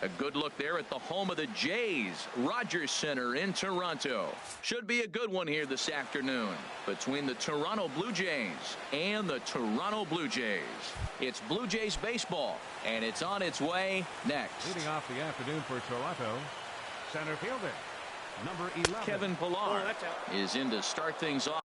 A good look there at the home of the Jays, Rogers Center in Toronto. Should be a good one here this afternoon between the Toronto Blue Jays and the Toronto Blue Jays. It's Blue Jays baseball, and it's on its way next. Leading off the afternoon for Toronto, center fielder, number 11. Kevin Pillar is in to start things off.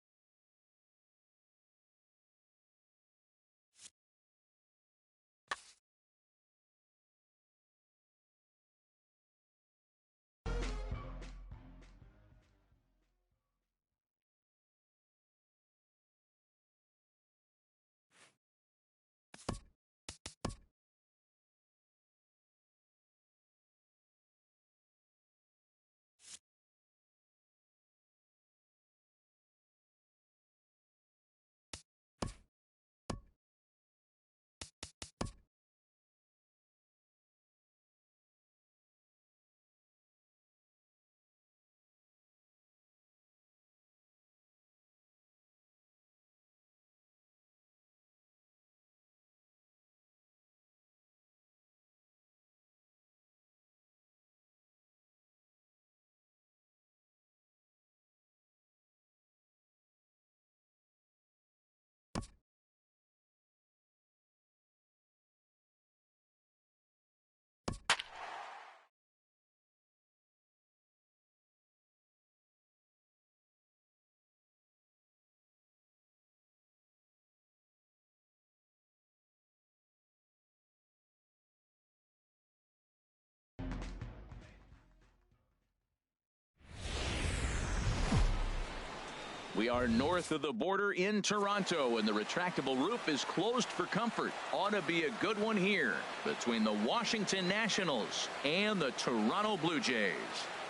We are north of the border in Toronto, and the retractable roof is closed for comfort. Ought to be a good one here between the Washington Nationals and the Toronto Blue Jays.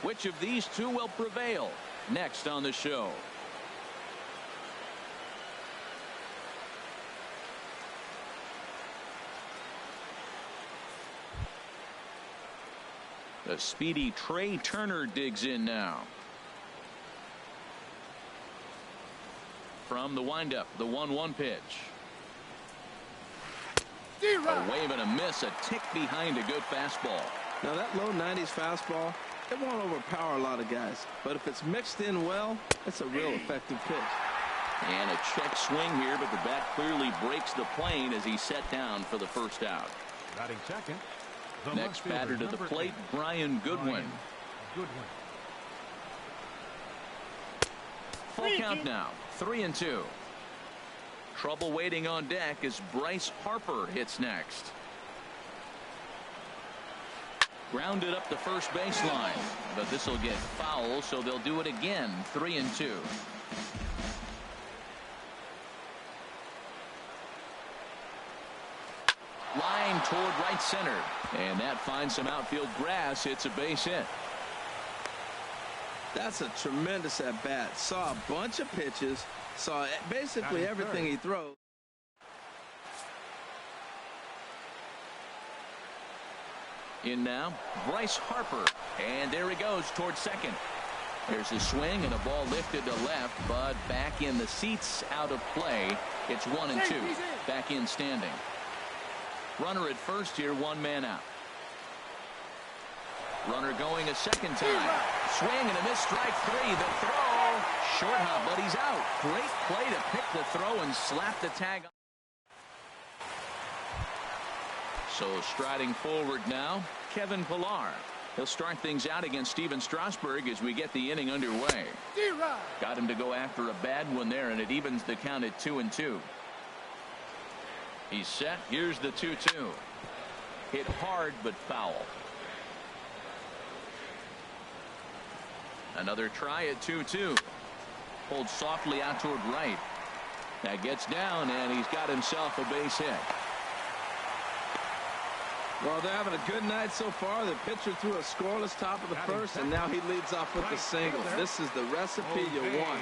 Which of these two will prevail? Next on the show. The speedy Trey Turner digs in now. From the windup, the 1-1 pitch. A wave and a miss, a tick behind a good fastball. Now that low 90s fastball, it won't overpower a lot of guys, but if it's mixed in well, it's a real effective pitch. And a check swing here, but the bat clearly breaks the plane as he's set down for the first out. Batting second. Next batter to the plate, Brian Goodwin. Full count now, 3-2. Trouble waiting on deck as Bryce Harper hits next. Grounded up the first baseline, but this will get foul, so they'll do it again. 3-2. Line toward right center, and that finds some outfield grass. It's a base hit. That's a tremendous at bat. Saw a bunch of pitches, saw basically everything he throws. In now, Bryce Harper, and there he goes towards second. There's a swing and a ball lifted to left, but back in the seats, out of play. It's 1-2. Back in standing. Runner at first here, one man out. Runner going a second time. Swing and a miss, strike three. The throw, short hop, but he's out. Great play to pick the throw and slap the tag. So striding forward now, Kevin Pillar. He'll start things out against Steven Strasburg as we get the inning underway. Got him to go after a bad one there, and it evens the count at 2-2. He's set. Here's the 2-2. Hit hard but foul. Another try at 2-2. Pulled softly out toward right. That gets down, and he's got himself a base hit. Well, they're having a good night so far. The pitcher threw a scoreless top of the first, and now he leads off with the single. This is the recipe you want.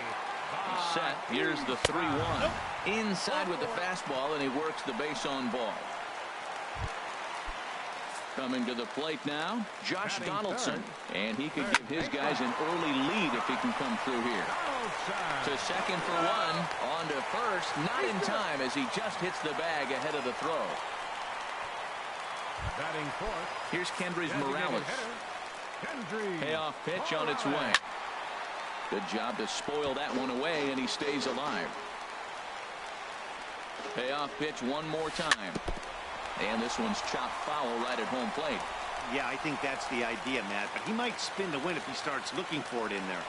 Set. Here's the 3-1. Inside with the fastball, and he works the base on ball. Coming to the plate now, Josh Donaldson. And he could give his guys an early lead if he can come through here. To second for one. On to first. Not in time as he just hits the bag ahead of the throw. Batting fourth. Here's Kendrys Morales. Kendrys Payoff pitch on its way. Good job to spoil that one away, and he stays alive. Payoff pitch one more time. And this one's chopped foul right at home plate. Yeah, I think that's the idea, Matt. But he might spin to win if he starts looking for it in there.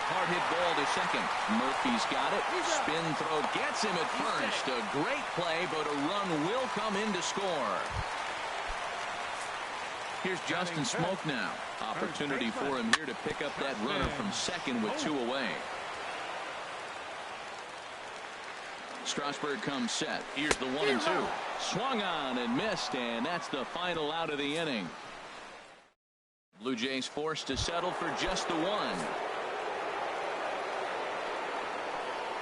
Hard hit ball to second. Murphy's got it. Spin throw gets him at first. A great play, but a run will come in to score. Here's Justin Smoke now. Opportunity for him here to pick up that runner from second with 2 away. Strasburg comes set. Here's the 1-2. Swung on and missed, and that's the final out of the inning. Blue Jays forced to settle for just the 1.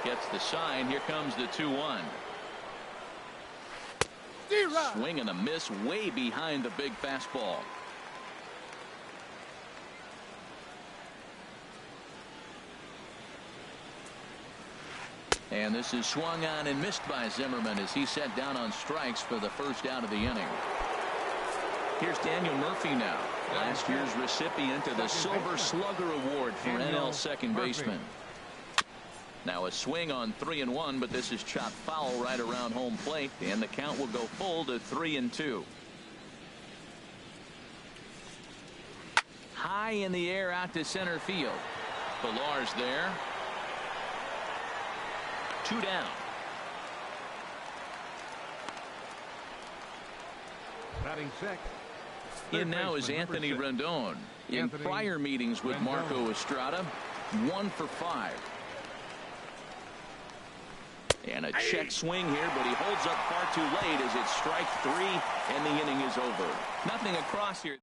Gets the sign. Here comes the 2-1. Swing and a miss way behind the big fastball. And this is swung on and missed by Zimmerman as he set down on strikes for the first out of the inning. Here's Daniel Murphy now. Last year's recipient of the Silver Slugger Award for NL second baseman. Now a swing on 3-1, but this is chopped foul right around home plate, and the count will go full to 3-2. High in the air out to center field. Pillar's there. 2 down. Batting sixth. In now is Anthony Rendon. In prior meetings with Marco Estrada, 1 for 5. And a check swing here, but he holds up far too late as it's strike 3 and the inning is over. Nothing across here.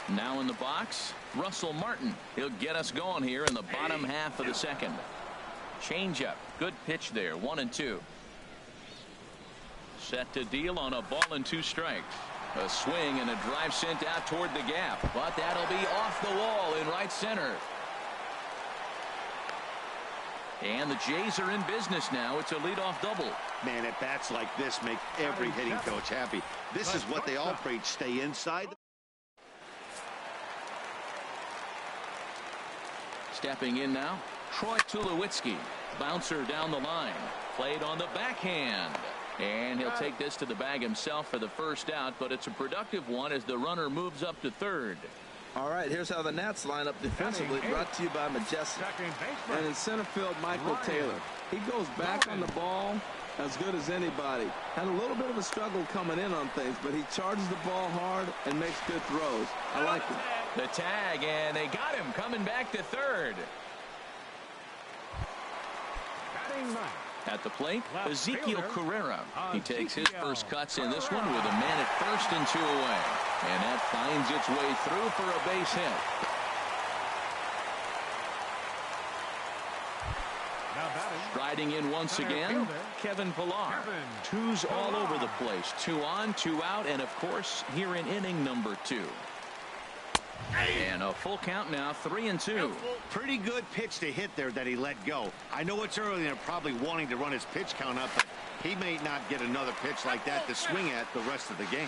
Now in the box, Russell Martin. He'll get us going here in the bottom half of the second. Changeup. Good pitch there. 1-2. Set to deal on a ball and 2 strikes. A swing and a drive sent out toward the gap, but that'll be off the wall in right center. And the Jays are in business now. It's a leadoff double. Man, at bats like this make every hitting coach happy. This is what they all preach. Stay inside. Stepping in now, Troy Tulowitzki. Bouncer down the line. Played on the backhand. And he'll take this to the bag himself for the first out, but it's a productive one as the runner moves up to third. All right, here's how the Nats line up defensively, brought to you by Majestic. And in center field, Michael Taylor. He goes back on the ball as good as anybody. Had a little bit of a struggle coming in on things, but he charges the ball hard and makes good throws. I like him. The tag, and they got him coming back to third. At the plate, Ezekiel Carrera. He takes his first cuts in this one with a man at first and 2 away. And that finds its way through for a base hit. Striding in once again, Kevin Pillar. 2's all over the place. 2 on, 2 out, and of course, here in inning number 2. And a full count now, 3-2. Pretty good pitch to hit there that he let go. I know it's early and they're probably wanting to run his pitch count up, but he may not get another pitch like that to swing at the rest of the game.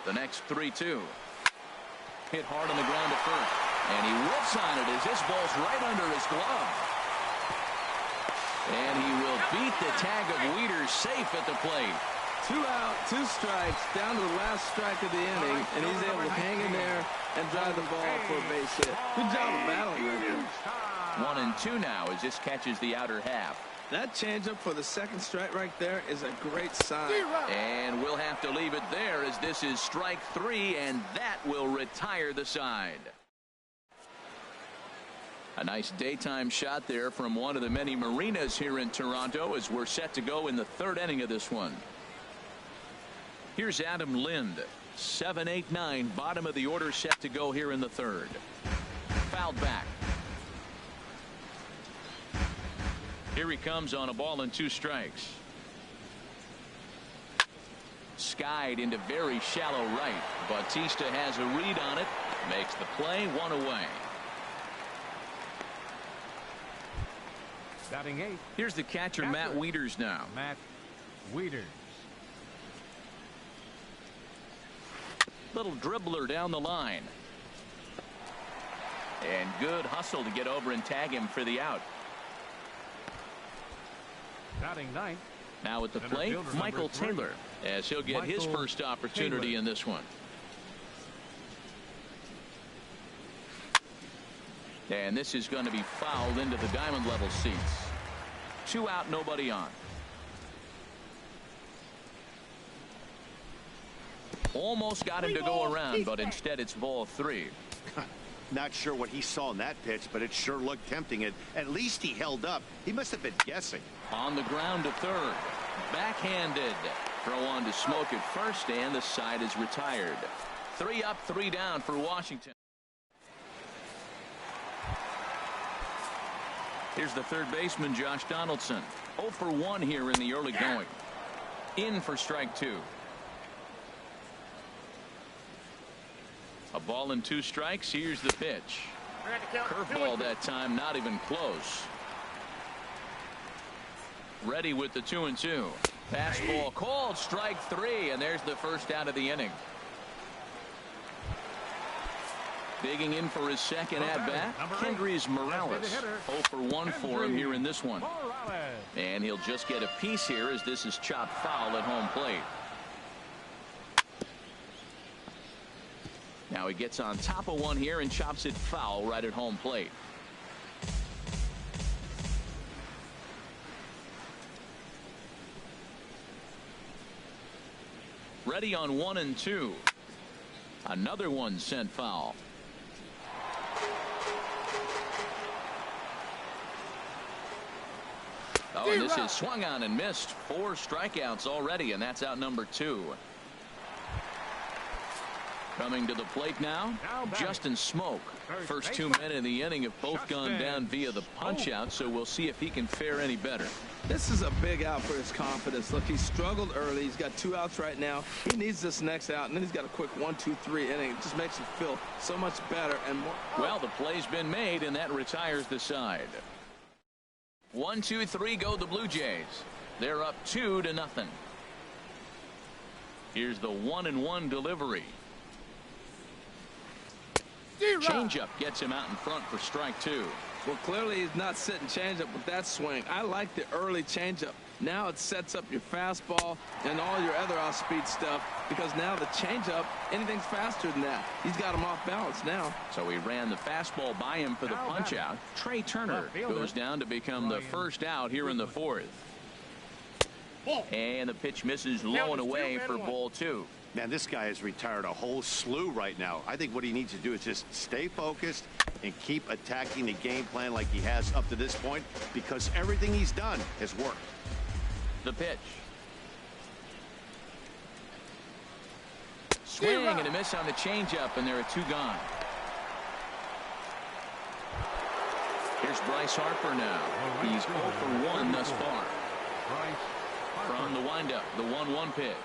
The next 3-2. Hit hard on the ground to first. And he whips on it as this ball's right under his glove. And he will beat the tag of Wieters safe at the plate. 2 out, 2 strikes, down to the last strike of the inning, and he's able to hang in there and drive the ball for a base hit. Good job of battling with him. 1-2 now as this catches the outer half. That changeup for the second strike right there is a great sign. And we'll have to leave it there as this is strike 3, and that will retire the side. A nice daytime shot there from one of the many marinas here in Toronto as we're set to go in the 3rd inning of this one. Here's Adam Lind. 7, 8, 9, bottom of the order set to go here in the 3rd. Fouled back. Here he comes on a ball and 2 strikes. Skied into very shallow right. Bautista has a read on it. Makes the play, 1 away. Batting 8. Here's the catcher, Matt Wieters now. Matt Wieters. Little dribbler down the line. And good hustle to get over and tag him for the out. Batting 9th. Now at the plate, Michael Taylor, as he'll get his first opportunity in this one. And this is going to be fouled into the diamond level seats. 2 out, nobody on. Almost got him to go around, but instead it's ball 3. Not sure what he saw in that pitch, but it sure looked tempting. At least he held up. He must have been guessing. On the ground to third. Backhanded. Throw on to Smoke at first, and the side is retired. 3 up, 3 down for Washington. Here's the third baseman, Josh Donaldson. 0 for 1 here in the early going. In for strike 2. A ball and 2 strikes. Here's the pitch. Curveball that time, not even close. Ready with the 2-2. Fastball called, strike 3, and there's the first out of the inning. Digging in for his second at-bat, Kendrys Morales. 0 for 1 for him here in this one. And he'll just get a piece here as this is chopped foul at home plate. Now he gets on top of one here and chops it foul right at home plate. Ready on 1 and 2. Another one sent foul. Oh, and this is swung on and missed. 4 strikeouts already, and that's out number 2. Coming to the plate now, Justin Smoke. First 2 men in the inning have both gone down via the punch out, so we'll see if he can fare any better. This is a big out for his confidence. Look, he struggled early. He's got 2 outs right now. He needs this next out, and then he's got a quick 1-2-3 inning. It just makes him feel so much better and more. Well, the play's been made, and that retires the side. 1-2-3 go the Blue Jays. They're up 2-0. Here's the 1-1 delivery. Changeup gets him out in front for strike 2. Well, clearly he's not sitting changeup with that swing. I like the early changeup. Now it sets up your fastball and all your other off-speed stuff, because now the changeup, anything's faster than that. He's got him off balance now. So he ran the fastball by him for the punch out. Trey Turner goes down to become the first out here in the 4th. And the pitch misses low and away for ball 2. Man, this guy has retired a whole slew right now. I think what he needs to do is just stay focused and keep attacking the game plan like he has up to this point, because everything he's done has worked. The pitch. Swing and a miss on the changeup, and there are 2 gone. Here's Bryce Harper now. He's 0 for 1 thus far. From the windup, the 1-1 pitch.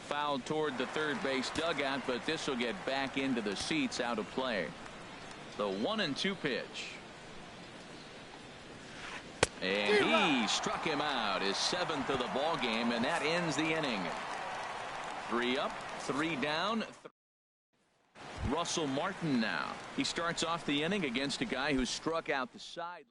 Fouled toward the third base dugout, but this will get back into the seats, out of play. The 1-2 pitch. And he struck him out, his 7th of the ball game, and that ends the inning. 3 up, 3 down. Russell Martin now. He starts off the inning against a guy who struck out the side.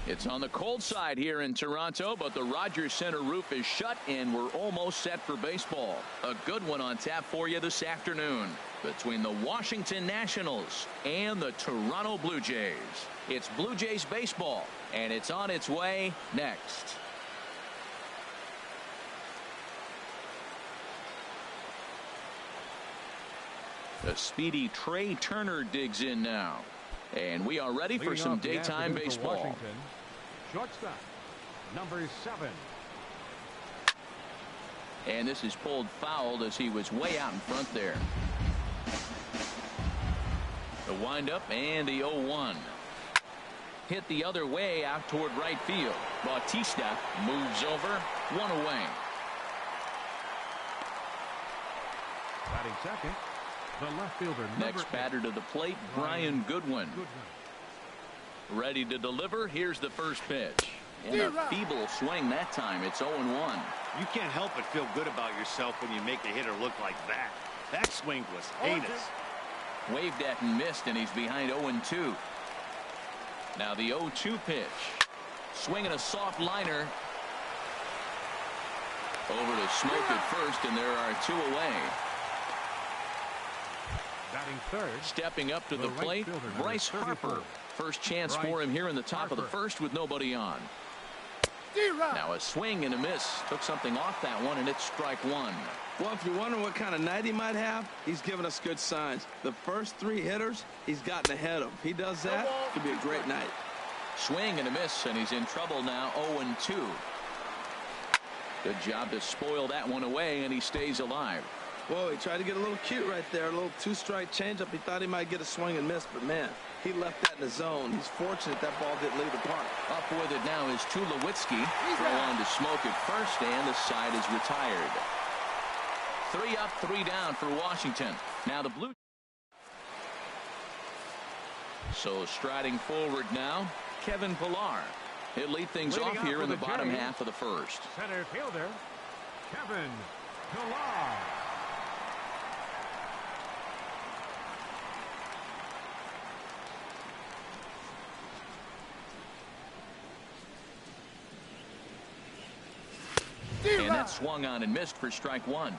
It's on the cold side here in Toronto, but the Rogers Center roof is shut, and we're almost set for baseball. A good one on tap for you this afternoon between the Washington Nationals and the Toronto Blue Jays. It's Blue Jays baseball, and it's on its way next. The speedy Trey Turner digs in now. And we are ready for some daytime baseball. Shortstop, number 7. And this is pulled foul as he was way out in front there. The windup and the 0-1. Hit the other way out toward right field. Bautista moves over, 1 away. Batting second, the left fielder. Next batter to the plate, Brian Goodwin. Ready to deliver. Here's the first pitch. And a feeble swing that time. It's 0-1. You can't help but feel good about yourself when you make a hitter look like that. That swing was heinous. Waved at and missed, and he's behind 0-2. Now the 0-2 pitch. Swinging a soft liner. Over to Smoke at first, and there are 2 away. Batting third. Stepping up to the plate, Bryce Harper. First chance for him here in the top of the first with nobody on. Now a swing and a miss. Took something off that one, and it's strike 1. Well, if you're wondering what kind of night he might have, he's giving us good signs. The first 3 hitters, he's gotten ahead of. If he does that, it could be a great night. Swing and a miss, and he's in trouble now, 0-2. Good job to spoil that one away, and he stays alive. Whoa, he tried to get a little cute right there. A little 2-strike changeup. He thought he might get a swing and miss, but man, he left that in the zone. He's fortunate that ball didn't leave the park. Up with it now is Tulowitzki. Throw on to Smoke at first, and the side is retired. 3 up, 3 down for Washington. Now the Blue. So striding forward now, Kevin Pillar. He'll lead things off here in the bottom half of the first. Center fielder, Kevin Pillar. And that swung on and missed for strike 1.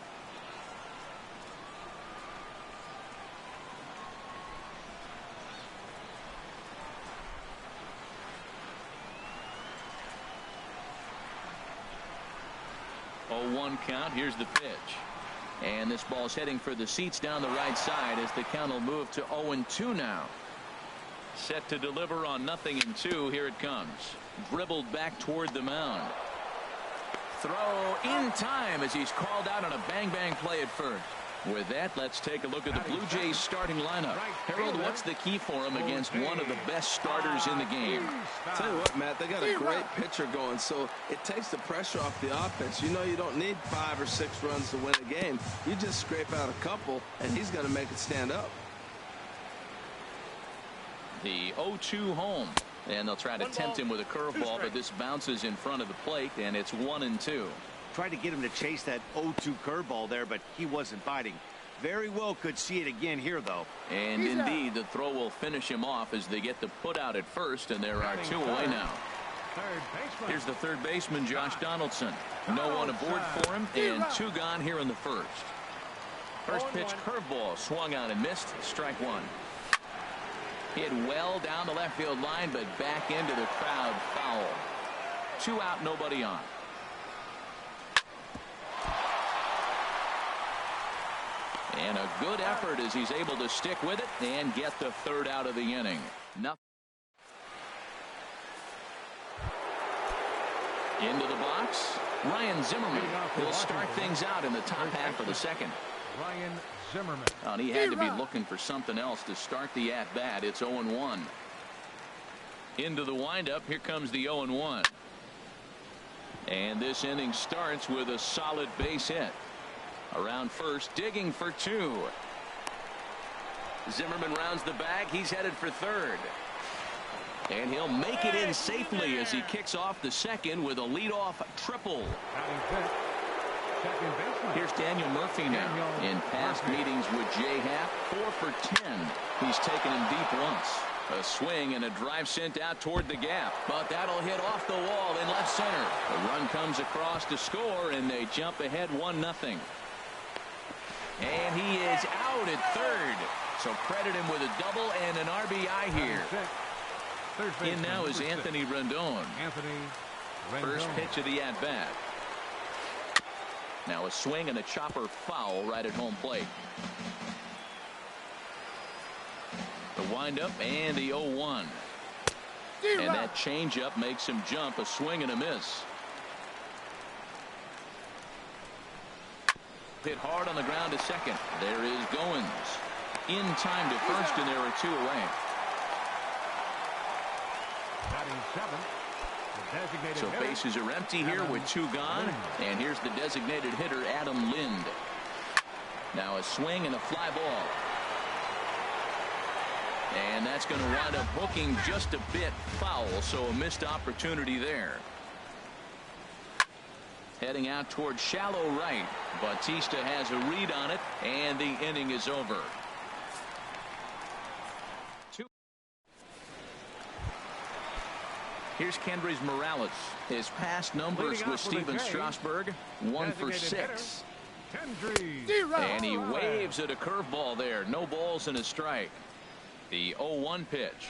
Oh, 1 count. Here's the pitch. And this ball's heading for the seats down the right side as the count will move to 0-2 now. Set to deliver on 0-2. Here it comes. Dribbled back toward the mound. Throw in time as he's called out on a bang-bang play at first. With that, let's take a look at the Blue Jays starting lineup. Harold, what's the key for him against one of the best starters in the game? Tell you what, Matt, they got a great pitcher going, so it takes the pressure off the offense. You know you don't need 5 or 6 runs to win a game. You just scrape out a couple, and he's going to make it stand up. The 0-2 home. And they'll try to tempt him with a curveball, but this bounces in front of the plate, and it's 1-2. Tried to get him to chase that 0-2 curveball there, but he wasn't biting. Very well could see it again here, though. And indeed, the throw will finish him off as they get the put out at first, and there are 2 away now. Here's the third baseman, Josh Donaldson. No one aboard for him, and 2 gone here in the first. First pitch curveball swung on and missed. Strike 1. Hit well down the left field line, but back into the crowd, foul. 2 out, nobody on. And a good effort as he's able to stick with it and get the 3rd out of the inning. Nothing. Into the box, Ryan Zimmerman will start things out in the top half of the second. Ryan Zimmerman. And he had to be looking for something else to start the at-bat. It's 0-1. Into the windup. Here comes the 0-1. And this inning starts with a solid base hit. Around first, digging for 2. Zimmerman rounds the bag. He's headed for 3rd. And he'll make it in safely as he kicks off the second with a leadoff triple. Here's Daniel Murphy now. In past meetings with Jay Happ, 4 for 10. He's taken him deep once. A swing and a drive sent out toward the gap, but that'll hit off the wall in left center. The run comes across to score, and they jump ahead 1-0. And he is out at third. So credit him with a double and an RBI here. In now is Anthony Rendon. First pitch of the at-bat. Now a swing and a chopper foul right at home plate. The windup and the 0-1. And that changeup makes him jump. A swing and a miss. Hit hard on the ground to second. There is Goins. In time to first, and there are 2 away. So bases are empty here with 2 gone. And here's the designated hitter, Adam Lind. Now a swing and a fly ball. And that's going to wind up hooking just a bit foul, so a missed opportunity there. Heading out toward shallow right. Bautista has a read on it, and the inning is over. Here's Kendrys Morales. His past numbers with Steven Strasburg, 1 for 6. And he waves at a curveball there. No balls and a strike. The 0-1 pitch.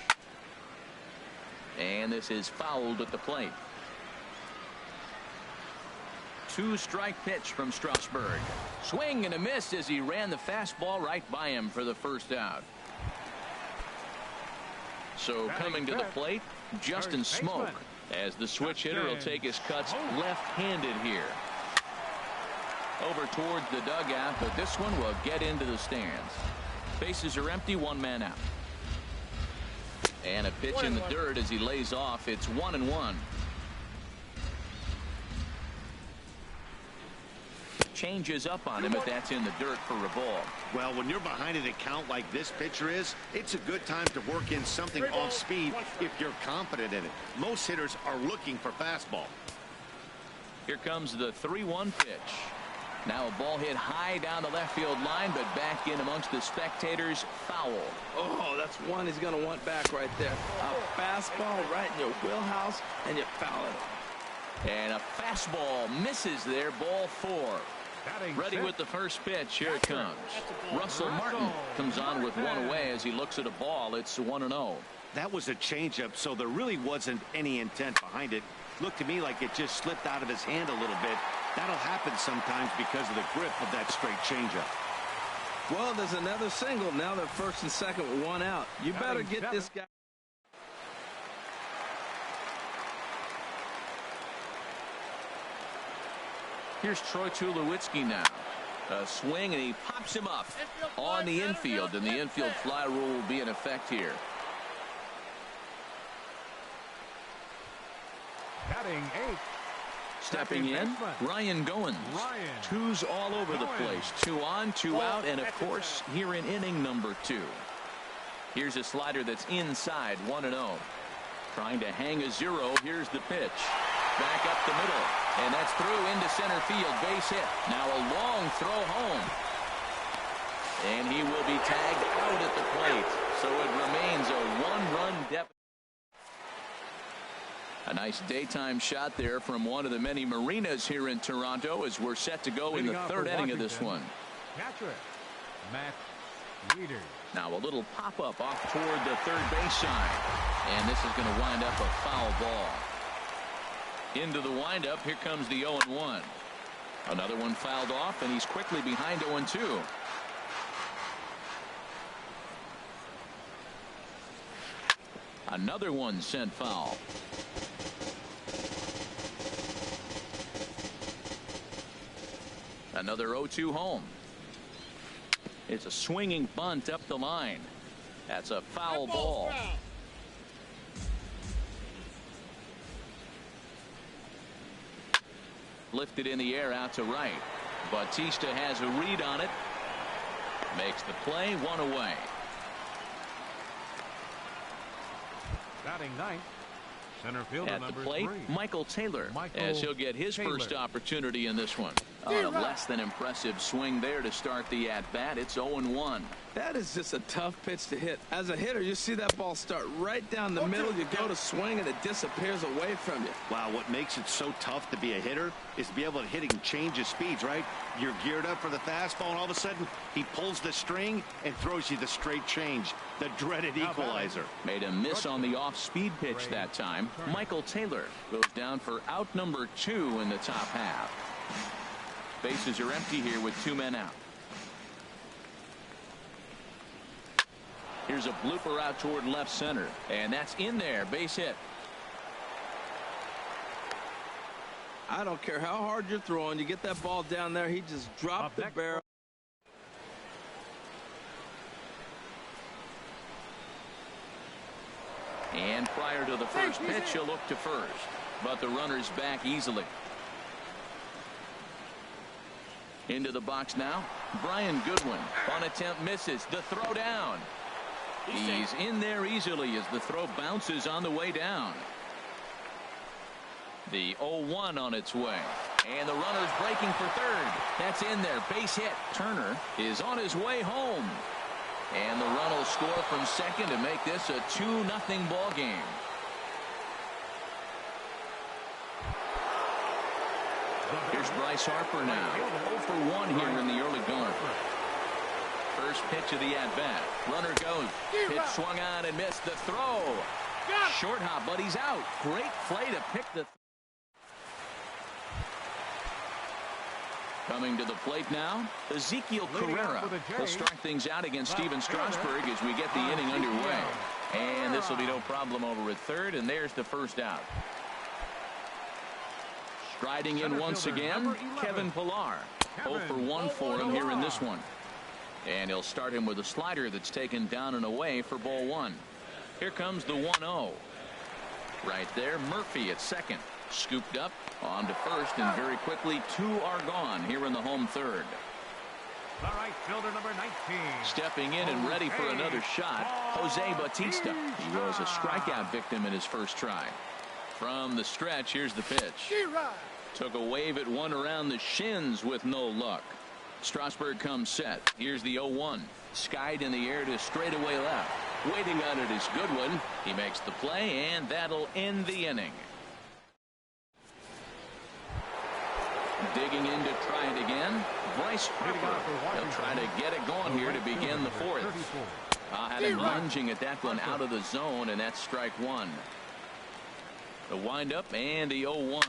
And this is fouled at the plate. 2-strike pitch from Strasburg. Swing and a miss as he ran the fastball right by him for the first out. So coming to the plate, Justin Smoak, as the switch hitter will take his cuts left-handed here. Over towards the dugout, but this one will get into the stands. Bases are empty, 1 man out. And a pitch in the dirt as he lays off. It's 1-1. Changes up on him if that's in the dirt for a ball. Well, when you're behind an account like this pitcher is, it's a good time to work in something off speed if you're confident in it. Most hitters are looking for fastball. Here comes the 3-1 pitch. Now a ball hit high down the left field line, but back in amongst the spectators. Foul. Oh, that's one he's going to want back right there. A fastball right in your wheelhouse, and you foul it. And a fastball misses there. Ball 4. Ready with the first pitch. Here it comes. Russell Martin comes on with 1 away as he looks at a ball. It's 1-0. That was a changeup, so there really wasn't any intent behind it. Looked to me like it just slipped out of his hand a little bit. That'll happen sometimes because of the grip of that straight changeup. Well, there's another single. Now they're first and second with 1 out. You better get this guy. Here's Troy Tulowitzki now. A swing, and he pops him up on the infield, and the infield fly rule will be in effect here. Batting 8. Stepping in, Ryan Goins. 2s all over the place. 2 on, 2 out, and of course, here in inning number 2. Here's a slider that's inside, 1-0. Trying to hang a 0. Here's the pitch. Back up the middle, and that's through into center field. Base hit. Now a long throw home. And he will be tagged out at the plate. So it remains a 1-run deficit. A nice daytime shot there from one of the many marinas here in Toronto as we're set to go in the 3rd inning of this one. Catcher, Matt Wieters. Now a little pop-up off toward the third base side. And this is going to wind up a foul ball. Into the windup, here comes the 0-1. Another one fouled off, and he's quickly behind 0-2. Another one sent foul. Another 0-2 home. It's a swinging bunt up the line. That's a foul ball. Lifted in the air out to right. Bautista has a read on it. Makes the play, 1 away. Batting 9th. Center fielder at the plate, 3. Michael Taylor, as he'll get his first opportunity in this one. On a less than impressive swing there to start the at-bat. It's 0-1. That is just a tough pitch to hit. As a hitter, you see that ball start right down the middle. You go to swing, and it disappears away from you. Wow, what makes it so tough to be a hitter is to be able to hit and change his speeds, right? You're geared up for the fastball, and all of a sudden, he pulls the string and throws you the straight change, the dreaded equalizer. Made a miss on the off-speed pitch that time. Michael Taylor goes down for out number 2 in the top half. Bases are empty here with 2 men out. Here's a blooper out toward left center, and that's in there. Base hit. I don't care how hard you're throwing. You get that ball down there, he just dropped the barrel. And prior to the first pitch, he'll look to first, but the runner's back easily. Into the box now, Brian Goodwin. On attempt misses. The throw down. He's in there easily as the throw bounces on the way down. The 0-1 on its way. And the runner's breaking for third. That's in there. Base hit. Turner is on his way home. And the run will score from second to make this a 2-0 ball game. Here's Bryce Harper now. 0 for 1 here in the early going. First pitch of the at-bat. Runner goes. Pitch swung on and missed. The throw. Short hop, but he's out. Great play to pick the. Coming to the plate now, Ezekiel Carrera will start things out against Steven Strasburg as we get the inning underway. And this will be no problem over at third, and there's the first out. Striding in once again, Kevin Pillar. 0 for 1 for him here in this one. And he'll start him with a slider that's taken down and away for ball 1. Here comes the 1-0. Right there, Murphy at second. Scooped up on to first, and very quickly 2 are gone here in the home third. The right fielder, number 19. Stepping in and ready for another shot, Jose Bautista. He was a strikeout victim in his first try. From the stretch, here's the pitch. Took a wave at one around the shins with no luck. Strasburg comes set. Here's the 0-1. Skied in the air to straightaway left. Waiting on it is Goodwin. He makes the play, and that'll end the inning. Digging in to try it again, Bryce Harper. He'll try to get it going here to begin the fourth. Had him lunging at that one out of the zone, and that's strike 1. The windup and the 0-1.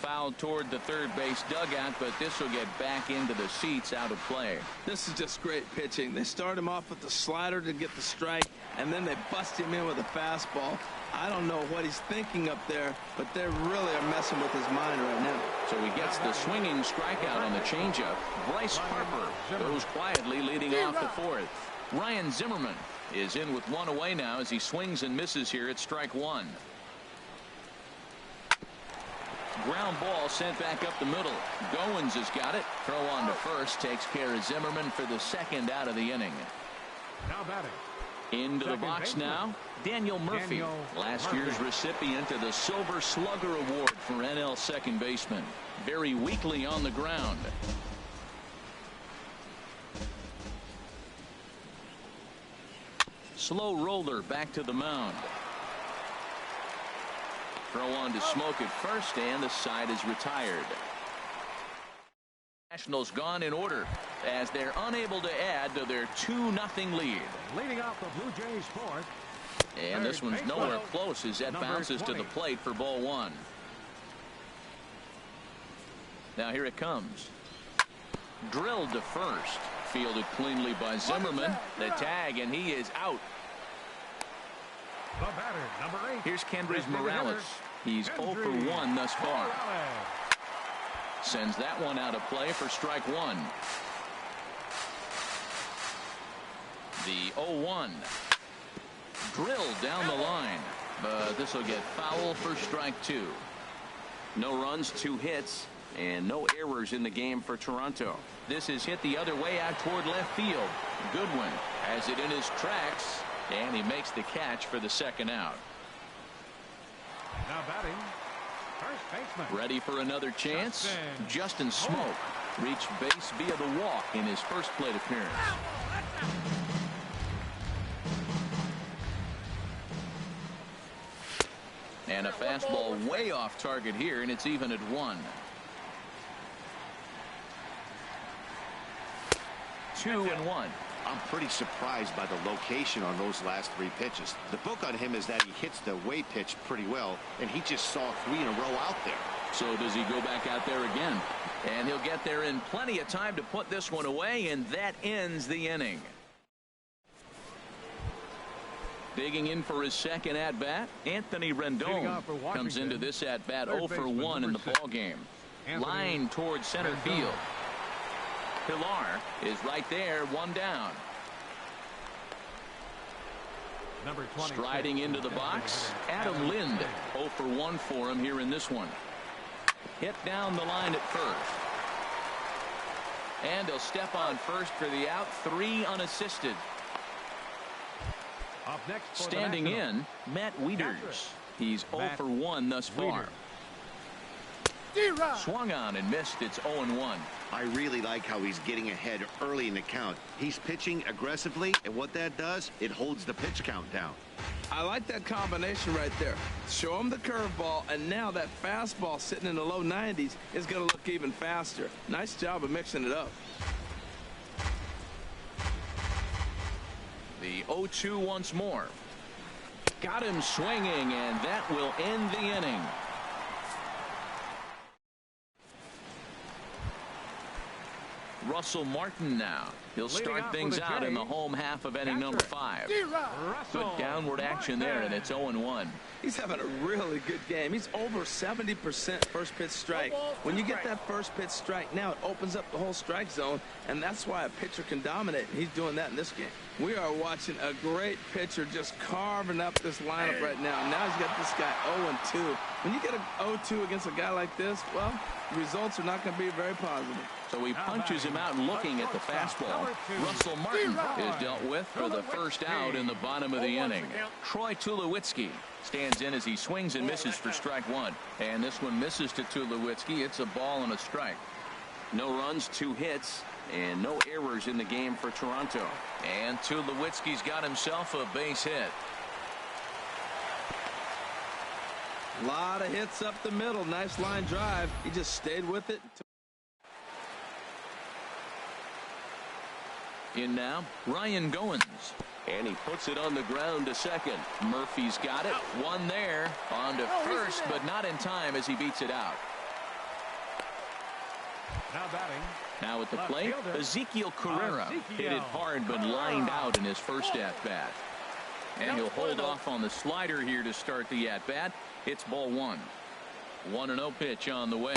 Fouled toward the third base dugout, but this will get back into the seats, out of play. This is just great pitching. They start him off with the slider to get the strike, and then they bust him in with a fastball. I don't know what he's thinking up there, but they really are messing with his mind right now. So he gets the swinging strikeout on the changeup. Bryce Harper goes quietly leading off the fourth. Ryan Zimmerman is in with 1 away now as he swings and misses here at strike 1. Ground ball sent back up the middle. Goins has got it. Throw on to first takes care of Zimmerman for the second out of the inning. Now batting. Into the box now, Daniel Murphy, last year's recipient of the Silver Slugger Award for NL second baseman. Very weakly on the ground. Slow roller back to the mound. Throw on to Smoke at first, and the side is retired. Nationals gone in order as they're unable to add to their 2-0 lead. Leading off the Blue Jays fourth. And this one's nowhere close as that bounces to the plate for ball 1. Now here it comes. Drilled to first. Fielded cleanly by Zimmerman. The tag, and he is out. The batter, number 8. Here's Kendrys Morales. He's 0 for 1 thus far. Sends that one out of play for strike 1. The 0-1. Drilled down the line, but this will get foul for strike 2. No runs, 2 hits, and no errors in the game for Toronto. This is hit the other way out toward left field. Goodwin has it in his tracks, and he makes the catch for the second out. Now batting, First baseman. Ready for another chance? Justin Smoak reached base via the walk in his first plate appearance. And a fastball way off target here, and it's even at 1. 2-1. I'm pretty surprised by the location on those last 3 pitches. The book on him is that he hits the way pitch pretty well, and he just saw 3 in a row out there. So does he go back out there again? And he'll get there in plenty of time to put this one away, and that ends the inning. Digging in for his second at-bat, Anthony Rendon comes into this at-bat 0 for 1 in the ballgame. Line towards center field. Pilar is right there, 1 down. Striding into the box, Adam Lind. 0 for 1 for him here in this one. Hit down the line at first. And he'll step on first for the out, 3 unassisted. Up next standing in, Matt Wieters. He's 0 for 1 thus far. Swung on and missed. It's 0-1. I really like how he's getting ahead early in the count. He's pitching aggressively, and what that does, it holds the pitch count down. I like that combination right there. Show him the curveball, and now that fastball sitting in the low 90s is going to look even faster. Nice job of mixing it up. The 0-2 once more. Got him swinging, and that will end the inning. Russell Martin now. He'll start things out in the home half of inning number 5. Good downward action there, and it's 0-1. He's having a really good game. He's over 70% first pitch strike. When you get that first pitch strike, now it opens up the whole strike zone, and that's why a pitcher can dominate. He's doing that in this game. We are watching a great pitcher just carving up this lineup right now. Now he's got this guy 0-2. When you get an 0-2 against a guy like this, well, the results are not going to be very positive. So he punches him out looking at the fastball. Russell Martin is dealt with for the first out in the bottom of the inning. Troy Tulowitzki stands in as he swings and misses for strike 1. And this one misses to Tulowitzki. It's a ball and a strike. No runs, 2 hits, and no errors in the game for Toronto. And Tulowitzki's got himself a base hit. A lot of hits up the middle. Nice line drive. He just stayed with it. In now, Ryan Goins. And he puts it on the ground to second. Murphy's got it. 1 there. On to first, but not in time as he beats it out. Now batting. Now at the plate, Ezekiel Carrera hit it hard but lined out in his first at-bat. And he'll hold off on the slider here to start the at-bat. It's ball 1. 1-0 pitch on the way.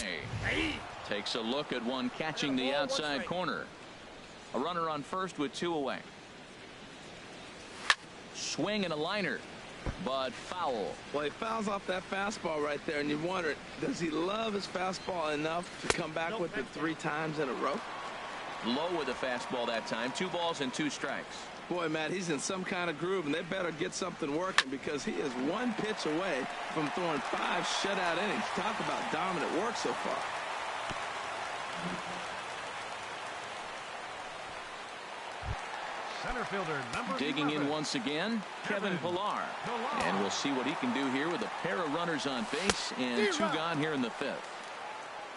Takes a look at one catching the outside corner. A runner on first with 2 away. Swing and a liner, but foul. Well, he fouls off that fastball right there, and you wonder, does he love his fastball enough to come back with it 3 times in a row? Low with a fastball that time. 2 balls and 2 strikes. Boy, Matt, he's in some kind of groove, and they better get something working because he is 1 pitch away from throwing 5 shutout innings. Talk about dominant work so far. Center fielder number Digging 11. in once again, Kevin Pilar. And we'll see what he can do here with a pair of runners on base and 2 gone here in the 5th.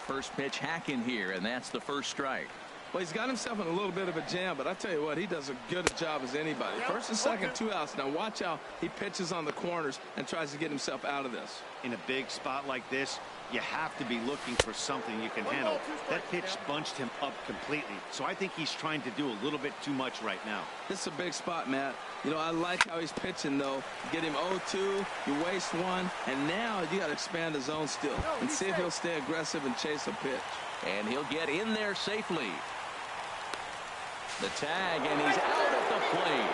First pitch hacking here, and that's the first strike. Well, he's got himself in a little bit of a jam, but I tell you what, he does a good job as anybody. First and second, 2 outs. Now watch how he pitches on the corners and tries to get himself out of this. In a big spot like this, you have to be looking for something you can handle. That pitch bunched him up completely, so I think he's trying to do a little bit too much right now. This is a big spot, Matt. You know, I like how he's pitching, though. Get him 0-2, you waste 1, and now you got to expand the zone still and see if he'll stay aggressive and chase a pitch. And he'll get in there safely. The tag, and he's out at the plate.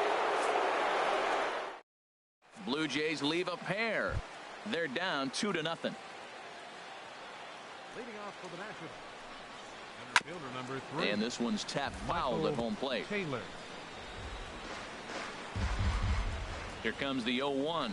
Blue Jays leave a pair. They're down 2-0. Leading off for the Nationals. Center fielder number 3. And this one's tapped foul at home plate. Taylor. Here comes the 0-1.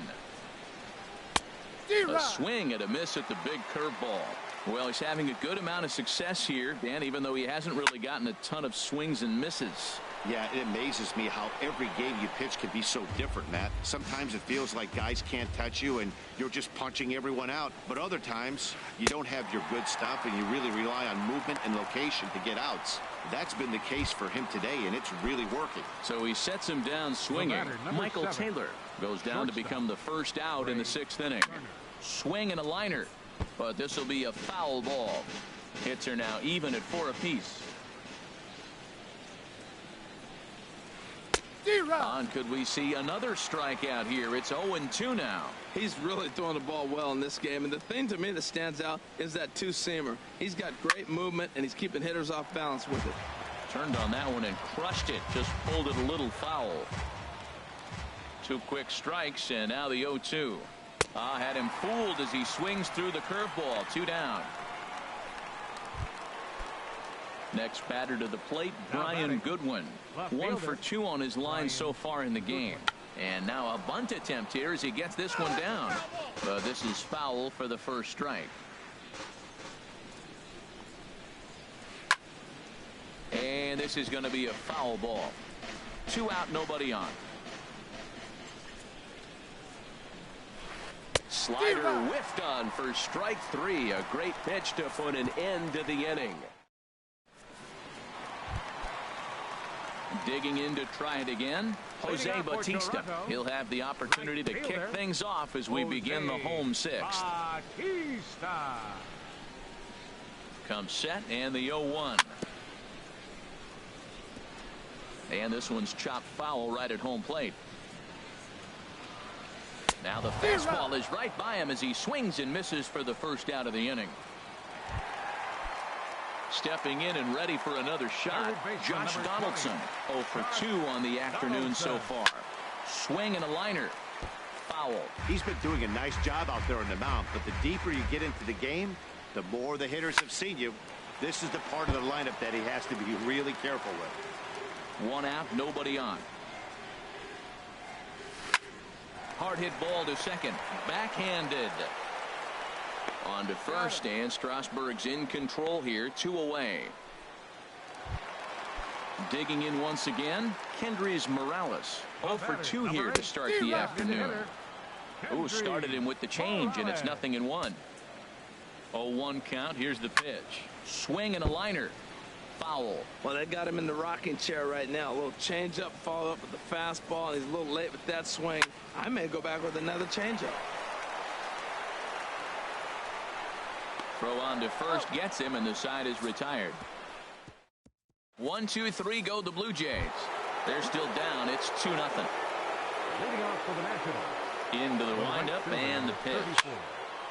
A swing and a miss at the big curveball. Well, he's having a good amount of success here, Dan, even though he hasn't really gotten a ton of swings and misses. Yeah, it amazes me how every game you pitch can be so different, Matt. Sometimes it feels like guys can't touch you and you're just punching everyone out. But other times, you don't have your good stuff and you really rely on movement and location to get outs. That's been the case for him today, and it's really working. So he sets him down swinging. Michael Taylor goes down to become the first out in the 6th inning. Swing and a liner, but this will be a foul ball. Hits are now even at 4 apiece. On could we see another strikeout here? It's 0-2 now. He's really throwing the ball well in this game, and the thing to me that stands out is that two-seamer. He's got great movement, and he's keeping hitters off balance with it. Turned on that one and crushed it. Just pulled it a little foul. 2 quick strikes, and now the 0-2. Had him fooled as he swings through the curveball. 2 down. Next batter to the plate, Brian Goodwin. 1 for 2 on his line so far in the game. And now a bunt attempt here as he gets this one down. But this is foul for the first strike. And this is going to be a foul ball. 2 out, nobody on. Slider whiffed on for strike 3. A great pitch to put an end to the inning. Digging in to try it again, Jose Bautista. He'll have the opportunity to kick things off as we begin the home 6th. Comes set and the 0-1. And this one's chopped foul right at home plate. Now the fastball is right by him as he swings and misses for the first out of the inning. Stepping in and ready for another shot, Josh Donaldson. 0 for 2 on the afternoon so far. Swing and a liner. Foul. He's been doing a nice job out there on the mound, but the deeper you get into the game, the more the hitters have seen you. This is the part of the lineup that he has to be really careful with. 1 out, nobody on. Hard hit ball to second. Backhanded. On to first, and Strasburg's in control here. 2 away. Digging in once again, Kendrys Morales. 0 for 2 here to start the afternoon. Ooh, started him with the change, and it's 0-1. 0-1 count. Here's the pitch. Swing and a liner. Foul. Well, they got him in the rocking chair right now. A little changeup, follow up with the fastball, and he's a little late with that swing. I may go back with another changeup. Throw on to first gets him, and the side is retired. 1, 2, 3 go the Blue Jays. They're still down. It's 2-0. Leading off for the Nationals. Into the windup and the pitch.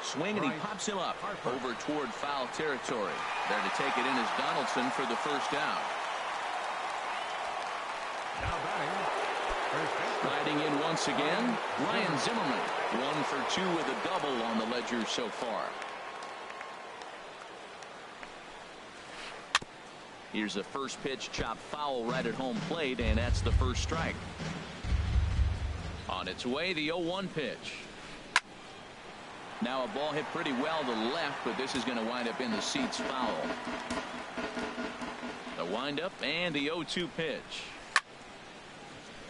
Swing, and he pops him up over toward foul territory. There to take it in is Donaldson for the first out. Now batting. Riding in once again, Ryan Zimmerman. 1 for 2 with a double on the ledger so far. Here's the first pitch, chopped foul right at home plate, and that's the first strike. On its way, the 0-1 pitch. Now a ball hit pretty well to the left, but this is going to wind up in the seats foul. The windup and the 0-2 pitch.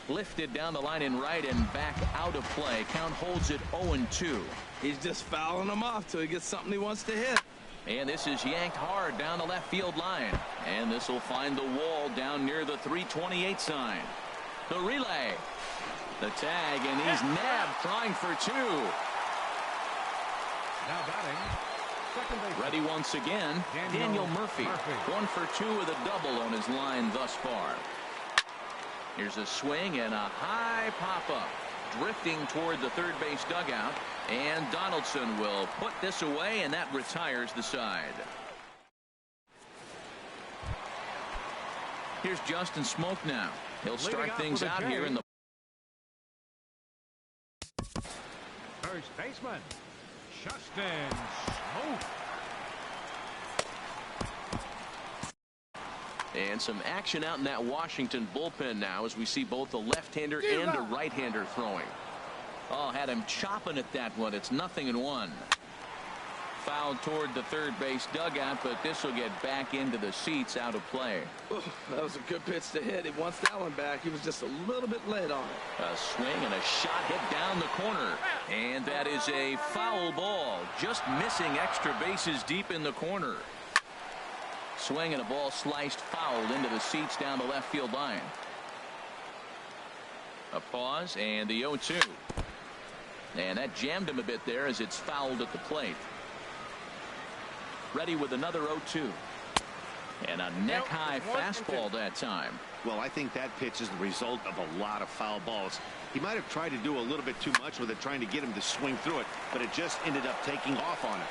Lifted down the line in right and back out of play. Count holds it 0-2. He's just fouling him off till he gets something he wants to hit. And this is yanked hard down the left field line. And this will find the wall down near the 328 sign. The relay. The tag, and he's nabbed, trying for 2. Now batting. Second base. Ready once again, Daniel Murphy. 1 for 2 with a double on his line thus far. Here's a swing and a high pop-up. Drifting toward the third base dugout. And Donaldson will put this away, and that retires the side. Here's Justin Smoak now. He'll start things out here in the first baseman, Justin Smoak. And some action out in that Washington bullpen now as we see both a left-hander and a right-hander throwing. Oh, had him chopping at that one. It's 0-1. Foul toward the third base dugout, but this will get back into the seats, out of play. Ooh, that was a good pitch to hit. He wants that one back. He was just a little bit late on it. A swing and a shot hit down the corner. And that is a foul ball. Just missing extra bases deep in the corner. Swing and a ball sliced fouled into the seats down the left field line. A pause and the 0-2. And that jammed him a bit there as it's fouled at the plate. Ready with another 0-2. And a neck-high fastball that time. Well, I think that pitch is the result of a lot of foul balls. He might have tried to do a little bit too much with it, trying to get him to swing through it, but it just ended up taking off on him.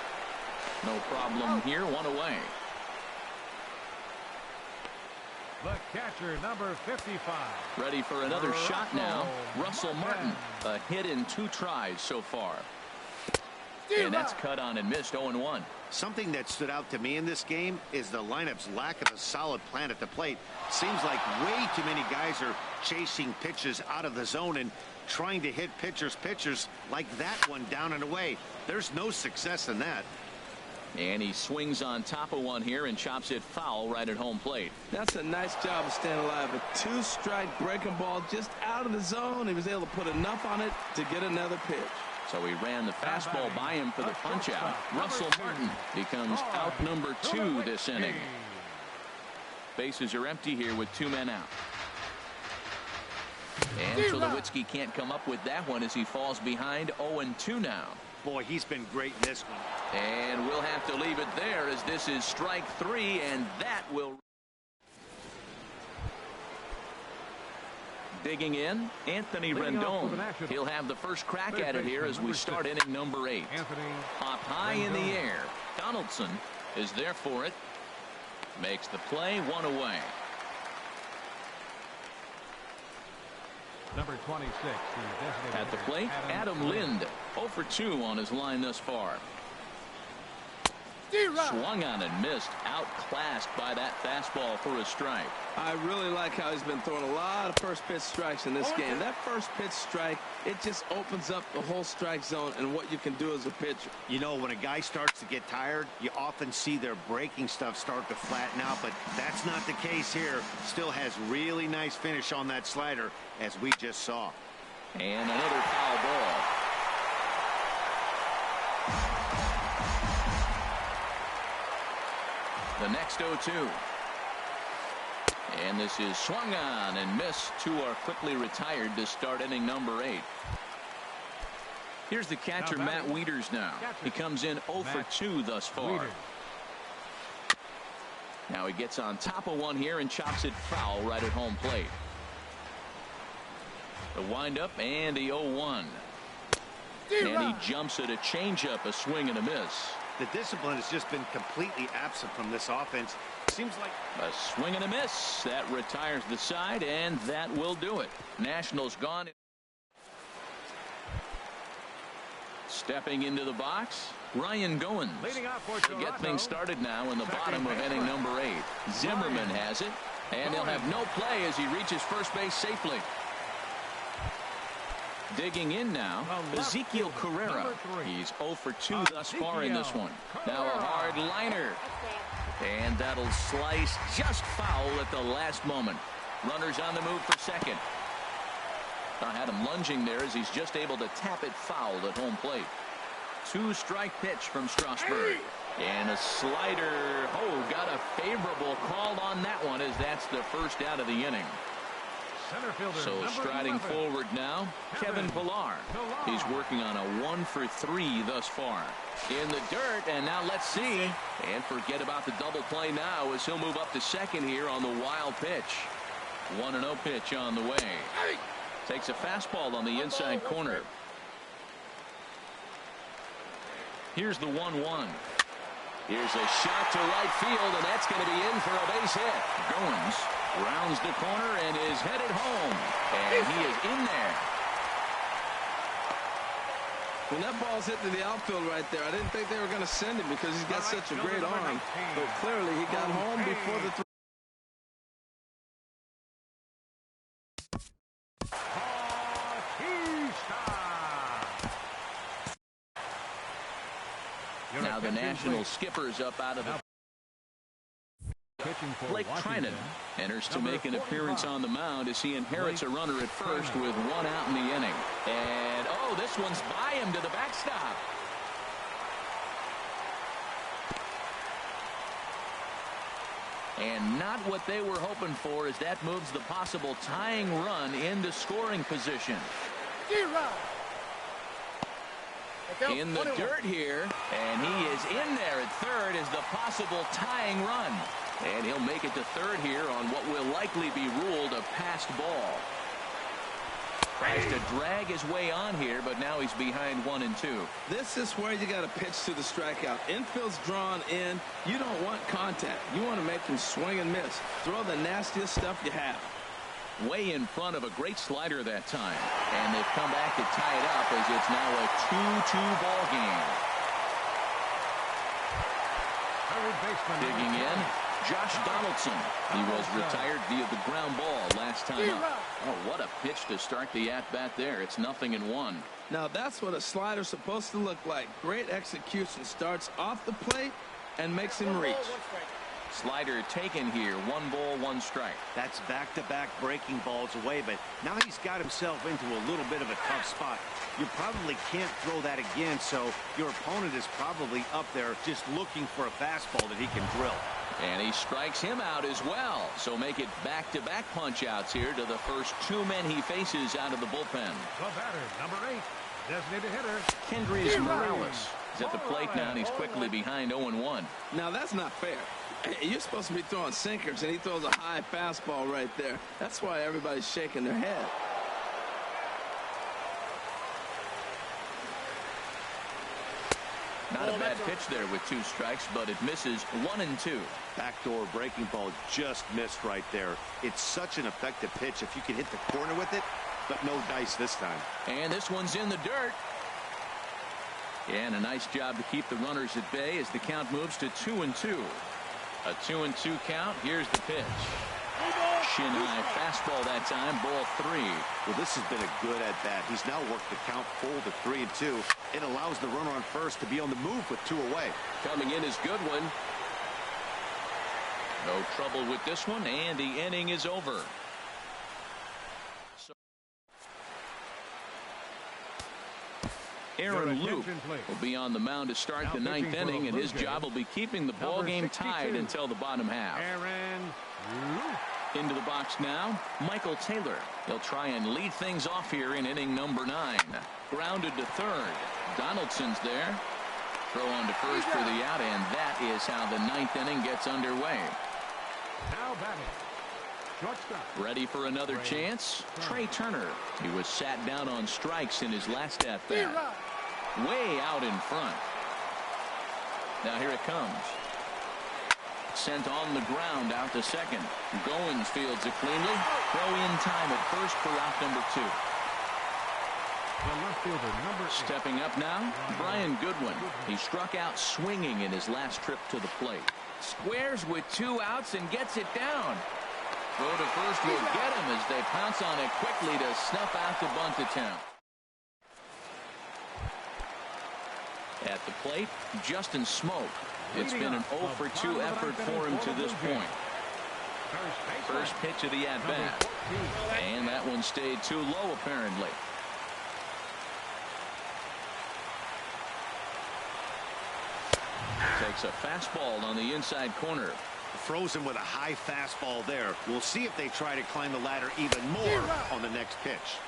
No problem here, one away. The catcher, number 55. Ready for another shot now. Russell Martin. A hit in 2 tries so far. And that's cut on and missed. 0-1. Something that stood out to me in this game is the lineup's lack of a solid plan at the plate. Seems like way too many guys are chasing pitches out of the zone and trying to hit pitchers like that one down and away. There's no success in that. And he swings on top of one here and chops it foul right at home plate. That's a nice job of staying alive. A 2-strike breaking ball just out of the zone. He was able to put enough on it to get another pitch. So he ran the fastball by him for the punch out. Russell Martin becomes out number 2 this inning. Bases are empty here with 2 men out. And Tulowitzki can't come up with that one as he falls behind. 0-2 now. Boy, he's been great in this one. And we'll have to leave it there as this is strike 3, and that will. Digging in, Anthony Rendon. He'll have the first crack at it here as we start inning number 8. Popped high in the air. Donaldson is there for it. Makes the play, 1 away. Number 26. At the plate, Adam Lind. 0 for 2 on his line thus far. Swung on and missed. Outclassed by that fastball for a strike. I really like how he's been throwing a lot of first pitch strikes in this game. That first pitch strike, it just opens up the whole strike zone and what you can do as a pitcher. You know, when a guy starts to get tired, you often see their breaking stuff start to flatten out, but that's not the case here. Still has really nice finish on that slider, as we just saw. And another foul ball. The next 0-2. And this is swung on and missed. 2 are quickly retired to start inning number 8. Here's the catcher, Matt Wieters now. He comes in 0 for 2 thus far. Now he gets on top of one here and chops it foul right at home plate. The windup and the 0-1. And he jumps at a changeup, a swing and a miss. The discipline has just been completely absent from this offense. Seems like a swing and a miss. That retires the side, and that will do it. Nationals gone. Stepping into the box, Ryan Goins. To get things started now in the bottom of inning number 8. Zimmerman has it, and they'll have no play as he reaches first base safely. Digging in now, Ezekiel Carrera. He's 0 for 2 thus far in this one. Now a hard liner. And that'll slice just foul at the last moment. Runners on the move for second. I had him lunging there as he's just able to tap it foul at home plate. 2-strike pitch from Strasburg. And a slider. Oh, got a favorable call on that one as that's the first out of the inning. So striding forward now, Kevin Pillar. He's working on a 1 for 3 thus far. In the dirt, and now let's see. And forget about the double play now as he'll move up to second here on the wild pitch. 1-0 pitch on the way. Takes a fastball on the inside corner. Here's the 1-1. Here's a shot to right field, and that's going to be in for a base hit. Goins rounds the corner and is headed home. And he is in there. When that ball's hit to the outfield right there, I didn't think they were going to send him because he's got such a great arm. But clearly he got home before the throw. Now the National skipper's up out of the Blake Trinan enters to make an appearance on the mound as he inherits a runner at first with one out in the inning. And, oh, this one's by him to the backstop. And not what they were hoping for, as that moves the possible tying run into scoring position. In the dirt here, and he is in there at third as the possible tying run. And he'll make it to third here on what will likely be ruled a passed ball. Tries to drag his way on here, but now he's behind 1-2. This is where you got to pitch to the strikeout. Infield's drawn in. You don't want contact. You want to make him swing and miss. Throw the nastiest stuff you have. Way in front of a great slider that time. And they've come back to tie it up as it's now a 2-2 ball game. Digging in, Josh Donaldson. He was retired via the ground ball last time up. Oh, what a pitch to start the at-bat there. It's 0-1. Now that's what a slider's supposed to look like. Great execution. Starts off the plate and makes him reach. Slider taken here. 1 ball, 1 strike. That's back-to-back breaking balls away, but now he's got himself into a little bit of a tough spot. You probably can't throw that again, so your opponent is probably up there just looking for a fastball that he can drill. And he strikes him out as well. So make it back-to-back punch-outs here to the first 2 men he faces out of the bullpen. The batter, number 8, designated hitter, Kendrys Morales is at the plate now, and he's quickly behind 0-1. Now that's not fair. You're supposed to be throwing sinkers, and he throws a high fastball right there. That's why everybody's shaking their head. Not a bad pitch there with 2 strikes, but it misses 1-2. Backdoor breaking ball just missed right there. It's such an effective pitch if you can hit the corner with it, but no dice this time. And this one's in the dirt. And a nice job to keep the runners at bay as the count moves to 2-2. A 2-2 count. Here's the pitch. Shin high fastball that time. Ball 3. Well, this has been a good at bat. He's now worked the count full to 3-2. It allows the runner on first to be on the move with 2 away. Coming in is Goodwin. No trouble with this one, and the inning is over. Aaron Loup will be on the mound to start the 9th inning, and his job will be keeping the ball game tied until the bottom half. Into the box now, Michael Taylor. He'll try and lead things off here in inning number 9. Grounded to third. Donaldson's there. Throw on to first for the out, and that is how the 9th inning gets underway. Now batting, shortstop. Ready for another chance? Trey Turner. He was sat down on strikes in his last at-bat. Way out in front. Now here it comes. Sent on the ground out to second. Goins fields it cleanly. Throw in time at first for out number 2. The left fielder, number 8. Stepping up now, Brian Goodwin. He struck out swinging in his last trip to the plate. Squares with 2 outs and gets it down. Throw to first will get him as they pounce on it quickly to snuff out the bunt attempt. At the plate, Justin Smoke. It's been an 0-for-2 effort for him to this point. First pitch of the at-bat. And that one stayed too low, apparently. Takes a fastball on the inside corner. Frozen with a high fastball there. We'll see if they try to climb the ladder even more on the next pitch.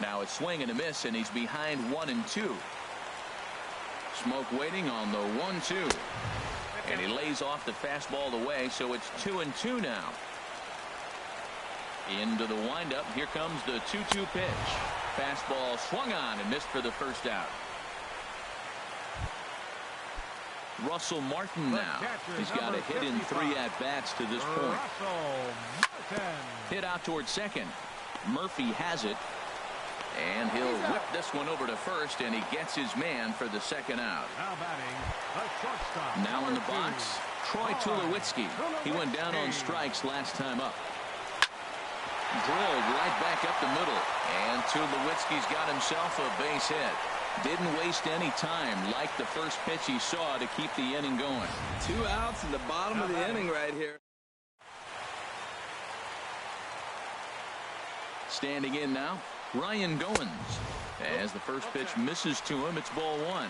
Now it's swing and a miss, and he's behind 1-2. Smoke waiting on the 1-2. And he lays off the fastball away, so it's 2-2 now. Into the windup. Here comes the 2-2 pitch. Fastball swung on and missed for the first out. Russell Martin now. He's got a hit in 3 at-bats to this point. Hit out towards second. Murphy has it. And he'll whip this one over to first, and he gets his man for the second out. Now in the box, Troy Tulowitzki. He went down on strikes last time up. Drilled right back up the middle. And Tulowitzki's got himself a base hit. Didn't waste any time like the first pitch he saw to keep the inning going. 2 outs in the bottom of the inning right here. Standing in now, Ryan Goins. As the first pitch misses to him, it's ball 1.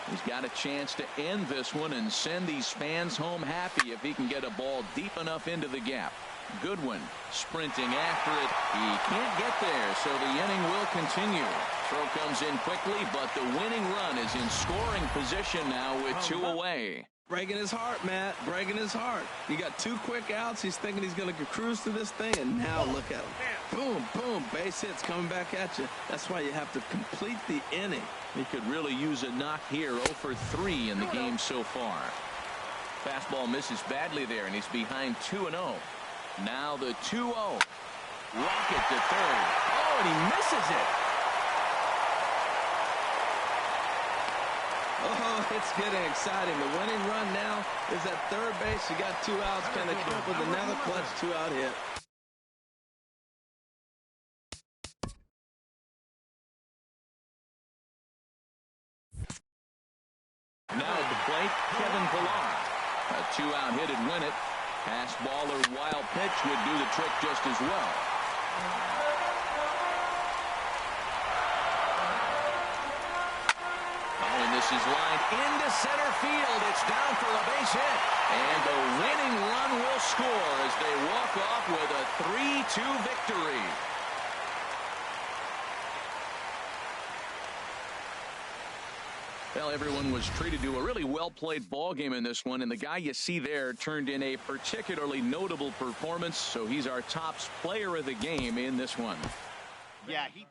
He's got a chance to end this one and send these fans home happy if he can get a ball deep enough into the gap. Goodwin sprinting after it. He can't get there, so the inning will continue. Throw comes in quickly, but the winning run is in scoring position now with 2 away. Breaking his heart, Matt. Breaking his heart. You got 2 quick outs. He's thinking he's going to cruise through this thing, and now look at him. Boom, boom, base hits coming back at you. That's why you have to complete the inning. He could really use a knock here. 0 for 3 in the game so far. Fastball misses badly there, and he's behind 2-0. Now the 2-0. Rocket to third. Oh, and he misses it. Oh, it's getting exciting. The winning run now is at third base. You got 2 outs. Can they come up with another clutch 2-out hit? Now at the plate, Kevin Pillar. A 2-out hit would win it. Fastball or wild pitch would do the trick just as well. Oh, and this is lined into center field. It's down for a base hit. And the winning run will score as they walk off with a 3-2 victory. Well, everyone was treated to a really well-played ball game in this one, and the guy you see there turned in a particularly notable performance, so he's our top player of the game in this one. Yeah, he